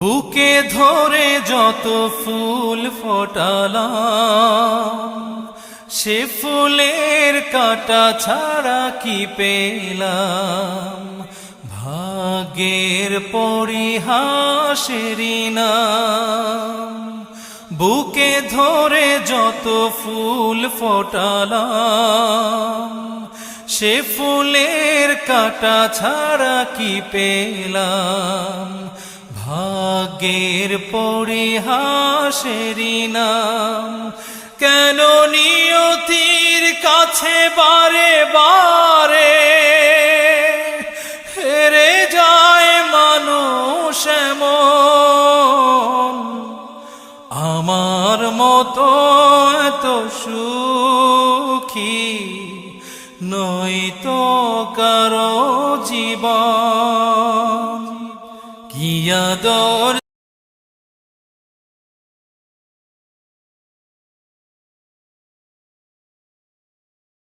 বুকে ধরে যত ফুল ফোটালাম, সে ফুলের কাঁটা ছাড়া কি পেলাম। ভাগ্যের পরিহাসেরই নাম। বুকে ধরে যত ফুল ফোটালাম, সে ফুলের কাঁটা ছাড়া কি পেলাম। ভাগ্যের পরিহাসেরই নাম। কেন নিয়তির কাছে বারে বারে হেরে যায় মানুষ এমন। আমার মতো এত সুখী নয়তো কারো জীবন। কি আদর